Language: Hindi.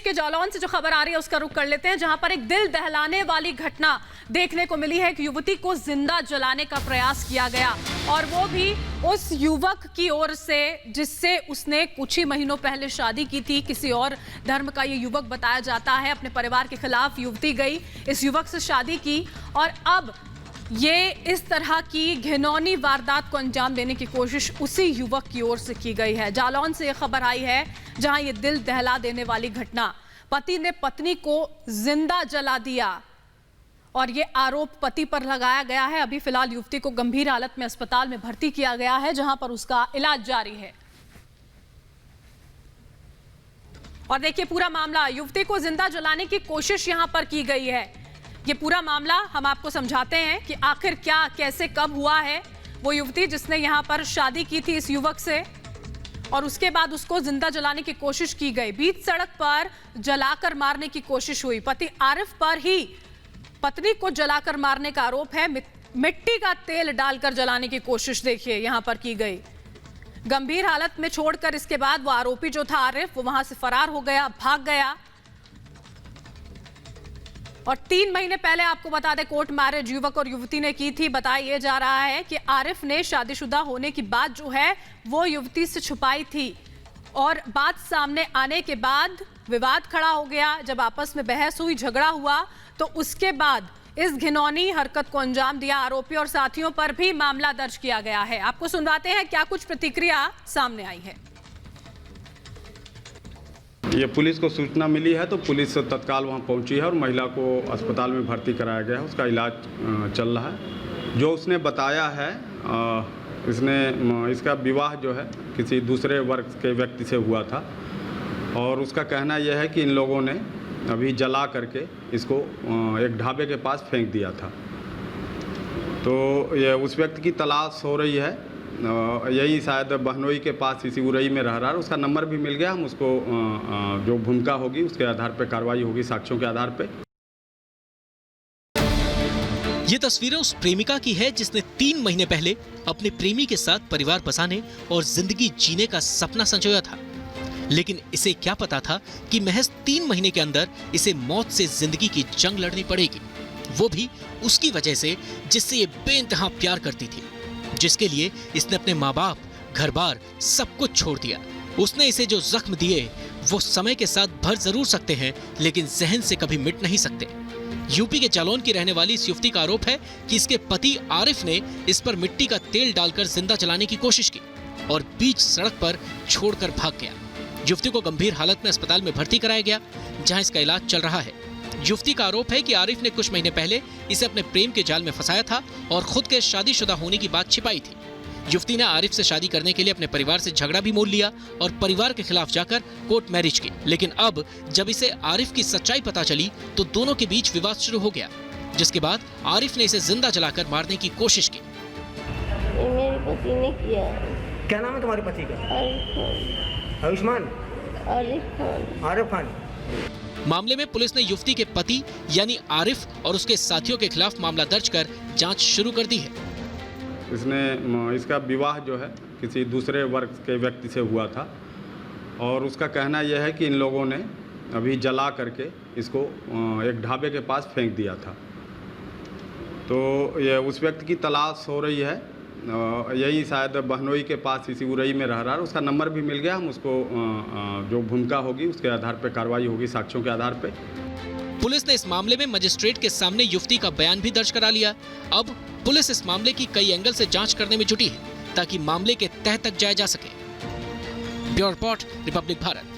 के जालौन से जो खबर आ रही है उसका रुख कर लेते हैं, जहां पर एक दिल दहलाने वाली घटना देखने को मिली है कि युवती को जिंदा जलाने का प्रयास किया गया, और वो भी उस युवक की ओर से जिससे उसने कुछ ही महीनों पहले शादी की थी। किसी और धर्म का ये युवक बताया जाता है। अपने परिवार के खिलाफ युवती गई, इस युवक से शादी की, और अब ये इस तरह की घिनौनी वारदात को अंजाम देने की कोशिश उसी युवक की ओर से की गई है। जालौन से ये खबर आई है जहां ये दिल दहला देने वाली घटना, पति ने पत्नी को जिंदा जला दिया और ये आरोप पति पर लगाया गया है। अभी फिलहाल युवती को गंभीर हालत में अस्पताल में भर्ती किया गया है, जहां पर उसका इलाज जारी है। और देखिए पूरा मामला, युवती को जिंदा जलाने की कोशिश यहां पर की गई है। ये पूरा मामला हम आपको समझाते हैं कि आखिर क्या, कैसे, कब हुआ है। वो युवती जिसने यहाँ पर शादी की थी इस युवक से, और उसके बाद उसको जिंदा जलाने की कोशिश की गई। बीच सड़क पर जलाकर मारने की कोशिश हुई। पति आरिफ पर ही पत्नी को जलाकर मारने का आरोप है। मिट्टी का तेल डालकर जलाने की कोशिश देखिए यहाँ पर की गई। गंभीर हालत में छोड़कर इसके बाद वो आरोपी जो था आरिफ, वो वहां से फरार हो गया, भाग गया। और 3 महीने पहले आपको बता दें कोर्ट मैरिज युवक और युवती ने की थी। बताया यह जा रहा है कि आरिफ ने शादीशुदा होने की बात जो है वो युवती से छुपाई थी, और बात सामने आने के बाद विवाद खड़ा हो गया। जब आपस में बहस हुई, झगड़ा हुआ, तो उसके बाद इस घिनौनी हरकत को अंजाम दिया। आरोपी और साथियों पर भी मामला दर्ज किया गया है। आपको सुनवाते हैं क्या कुछ प्रतिक्रिया सामने आई है। ये पुलिस को सूचना मिली है तो पुलिस तत्काल वहां पहुंची है और महिला को अस्पताल में भर्ती कराया गया है। उसका इलाज चल रहा है। जो उसने बताया है, इसका विवाह जो है किसी दूसरे वर्ग के व्यक्ति से हुआ था, और उसका कहना यह है कि इन लोगों ने अभी जला करके इसको एक ढाबे के पास फेंक दिया था। तो ये उस व्यक्ति की तलाश हो रही है। यही शायद बहनोई के पास इसी उरई में रह रहा है। उसका नंबर भी मिल गया। हम उसको जो भूमिका होगी उसके आधार पर कार्रवाई होगी, साक्ष्यों के आधार पर। ये तस्वीरें उस प्रेमिका की है जिसने 3 महीने पहले अपने प्रेमी के साथ परिवार बसाने और जिंदगी जीने का सपना संजोया था। लेकिन इसे क्या पता था कि महज 3 महीने के अंदर इसे मौत से जिंदगी की जंग लड़नी पड़ेगी, वो भी उसकी वजह से जिससे ये बेइंतहा प्यार करती थी, जिसके लिए इसने अपने माँ बाप, घर बार सब कुछ छोड़ दिया। उसने इसे जो जख्म दिए वो समय के साथ भर जरूर सकते हैं, लेकिन जहन से कभी मिट नहीं सकते। यूपी के जालौन की रहने वाली इस युवती का आरोप है कि इसके पति आरिफ ने इस पर मिट्टी का तेल डालकर जिंदा जलाने की कोशिश की और बीच सड़क पर छोड़कर भाग गया। युवती को गंभीर हालत में अस्पताल में भर्ती कराया गया, जहां इसका इलाज चल रहा है। युवती का आरोप है कि आरिफ ने कुछ महीने पहले इसे अपने प्रेम के जाल में फंसाया था और खुद के शादीशुदा होने की बात छिपाई थी। युवती ने आरिफ से शादी करने के लिए अपने परिवार से झगड़ा भी मोल लिया और परिवार के खिलाफ जाकर कोर्ट मैरिज की। लेकिन अब जब इसे आरिफ की सच्चाई पता चली तो दोनों के बीच विवाद शुरू हो गया, जिसके बाद आरिफ ने इसे जिंदा जलाकर मारने की कोशिश की। मेरे पति ने किया। क्या नाम है तुम्हारे पति का? आयुष्मान? आरिफ खान। मामले में पुलिस ने युवती के पति यानी आरिफ और उसके साथियों के खिलाफ मामला दर्ज कर जांच शुरू कर दी है। इसका विवाह जो है किसी दूसरे वर्ग के व्यक्ति से हुआ था, और उसका कहना यह है कि इन लोगों ने अभी जला करके इसको एक ढाबे के पास फेंक दिया था। तो ये उस व्यक्ति की तलाश हो रही है। यही शायद बहनोई के पास इसी उरई में रह रहा है। उसका नंबर भी मिल गया। हम उसको जो भूमिका होगी उसके आधार पर कार्रवाई होगी, साक्ष्यों के आधार पर। पुलिस ने इस मामले में मजिस्ट्रेट के सामने युवती का बयान भी दर्ज करा लिया। अब पुलिस इस मामले की कई एंगल से जांच करने में जुटी है ताकि मामले के तह तक जाया जा सके। Bureau report, Republic Bharat.